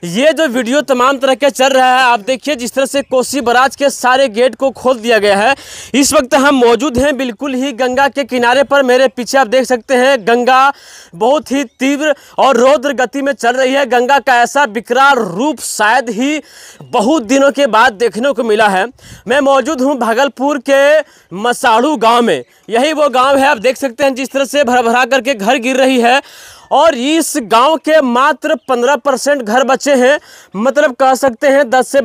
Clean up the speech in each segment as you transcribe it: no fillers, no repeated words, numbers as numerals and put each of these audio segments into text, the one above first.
ये जो वीडियो तमाम तरह के चल रहा है, आप देखिए जिस तरह से कोसी बराज के सारे गेट को खोल दिया गया है। इस वक्त हम मौजूद हैं बिल्कुल ही गंगा के किनारे पर। मेरे पीछे आप देख सकते हैं गंगा बहुत ही तीव्र और रौद्र गति में चल रही है। गंगा का ऐसा विकराल रूप शायद ही बहुत दिनों के बाद देखने को मिला है। मैं मौजूद हूँ भागलपुर के मसाड़ू गाँव में। यही वो गाँव है, आप देख सकते हैं जिस तरह से भर भरा करके घर गिर रही है। और इस गांव के मात्र 15% घर बचे हैं, मतलब कह सकते हैं 10 से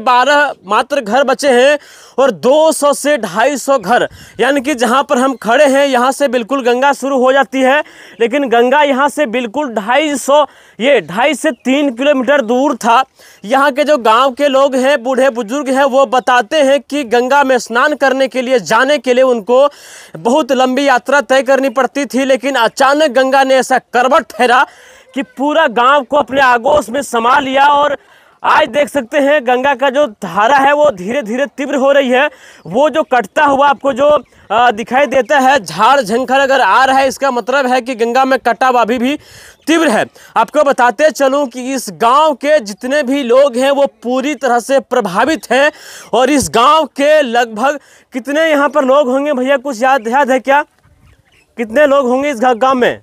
12 मात्र घर बचे हैं। और 200 से 250 घर, यानी कि जहां पर हम खड़े हैं यहां से बिल्कुल गंगा शुरू हो जाती है, लेकिन गंगा यहां से बिल्कुल 2.5 से 3 किलोमीटर दूर था। यहाँ के जो गांव के लोग हैं, बूढ़े बुजुर्ग हैं, वो बताते हैं कि गंगा में स्नान करने के लिए जाने के लिए उनको बहुत लंबी यात्रा तय करनी पड़ती थी। लेकिन अचानक गंगा ने ऐसा करवट फेरा कि पूरा गांव को अपने आगोश में समा लिया। और आज देख सकते हैं गंगा का जो धारा है वो धीरे धीरे तीव्र हो रही है। वो जो कटता हुआ आपको जो दिखाई देता है, झाड़ झंखर अगर आ रहा है, इसका मतलब है कि गंगा में कटाव अभी भी तीव्र है। आपको बताते चलूं कि इस गांव के जितने भी लोग हैं वो पूरी तरह से प्रभावित हैं। और इस गांव के लगभग कितने यहाँ पर लोग होंगे भैया, कुछ याद है क्या? कितने लोग होंगे इस गांव में?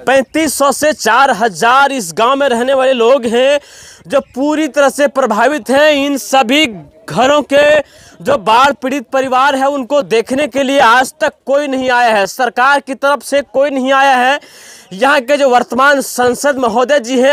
3500 से 4000 इस गांव में रहने वाले लोग हैं जो पूरी तरह से प्रभावित हैं। इन सभी घरों के जो बाढ़ पीड़ित परिवार है उनको देखने के लिए आज तक कोई नहीं आया है, सरकार की तरफ से कोई नहीं आया है। यहाँ के जो वर्तमान सांसद महोदय जी हैं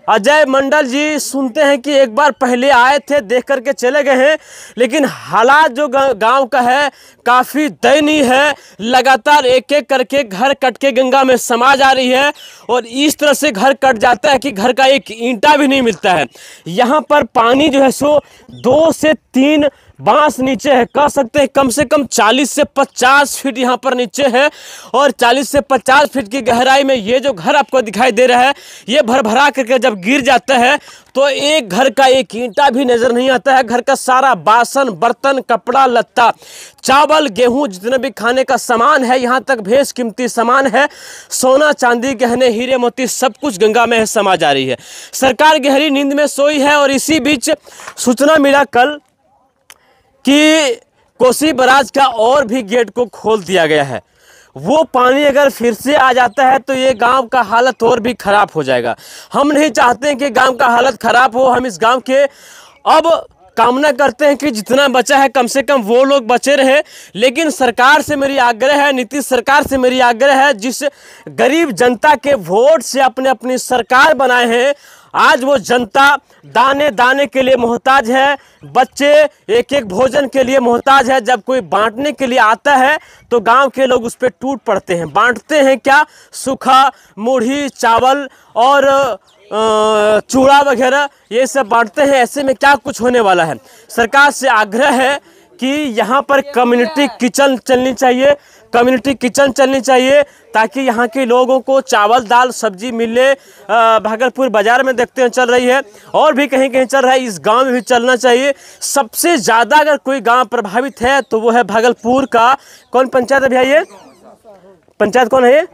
अजय मंडल जी, सुनते हैं कि एक बार पहले आए थे, देख करके चले गए हैं। लेकिन हालात जो गांव का है काफ़ी दयनीय है। लगातार एक एक करके घर कट के गंगा में समा जा रही है। और इस तरह से घर कट जाता है कि घर का एक ईंटा भी नहीं मिलता है। यहाँ पर पानी जो है सो 2 से 3 बांस नीचे है, कह सकते हैं कम से कम 40 से 50 फीट यहाँ पर नीचे है। और 40 से 50 फीट की गहराई में ये जो घर आपको दिखाई दे रहा है, ये भर भरा करके जब गिर जाता है तो एक घर का एक ईंटा भी नजर नहीं आता है। घर का सारा बासन बर्तन कपड़ा लत्ता चावल गेहूं जितने भी खाने का सामान है, यहाँ तक भेष कीमती सामान है, सोना चांदी गहने हीरे मोती सब कुछ गंगा में समा जा रही है। सरकार गहरी नींद में सोई है। और इसी बीच सूचना मिला कल कि कोसी बराज का और भी गेट को खोल दिया गया है। वो पानी अगर फिर से आ जाता है तो ये गांव का हालत और भी खराब हो जाएगा। हम नहीं चाहते हैं कि गांव का हालत खराब हो। हम इस गांव के अब कामना करते हैं कि जितना बचा है कम से कम वो लोग बचे रहे। लेकिन सरकार से मेरी आग्रह है, नीतीश सरकार से मेरी आग्रह है, जिस गरीब जनता के वोट से अपनी सरकार बनाए हैं, आज वो जनता दाने दाने के लिए मोहताज है, बच्चे एक एक भोजन के लिए मोहताज है। जब कोई बांटने के लिए आता है तो गांव के लोग उस पर टूट पड़ते हैं। बांटते हैं क्या? सूखा मुढ़ी चावल और चूड़ा वगैरह ये सब बांटते हैं। ऐसे में क्या कुछ होने वाला है? सरकार से आग्रह है कि यहाँ पर कम्युनिटी किचन चलनी चाहिए, ताकि यहाँ के लोगों को चावल दाल सब्जी मिले। भागलपुर बाजार में देखते हैं चल रही है, और भी कहीं कहीं चल रहा है, इस गांव में भी चलना चाहिए। सबसे ज़्यादा अगर कोई गांव प्रभावित है तो वो है भागलपुर का, कौन पंचायत है भैया? ये पंचायत कौन है? ये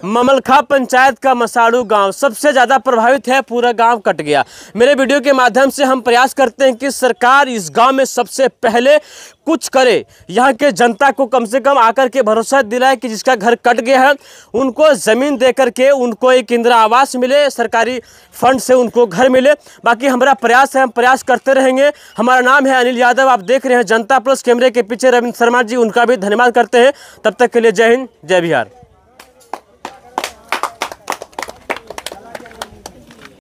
ममलखा पंचायत का मसाड़ू गांव सबसे ज़्यादा प्रभावित है। पूरा गांव कट गया। मेरे वीडियो के माध्यम से हम प्रयास करते हैं कि सरकार इस गांव में सबसे पहले कुछ करे, यहाँ के जनता को कम से कम आकर के भरोसा दिलाए कि जिसका घर कट गया है उनको ज़मीन दे करके उनको एक इंदिरा आवास मिले, सरकारी फंड से उनको घर मिले। बाकी हमारा प्रयास है, हम प्रयास करते रहेंगे। हमारा नाम है अनिल यादव, आप देख रहे हैं जनता प्लस। कैमरे के पीछे रविंद्र शर्मा जी, उनका भी धन्यवाद करते हैं। तब तक के लिए जय हिंद जय बिहार।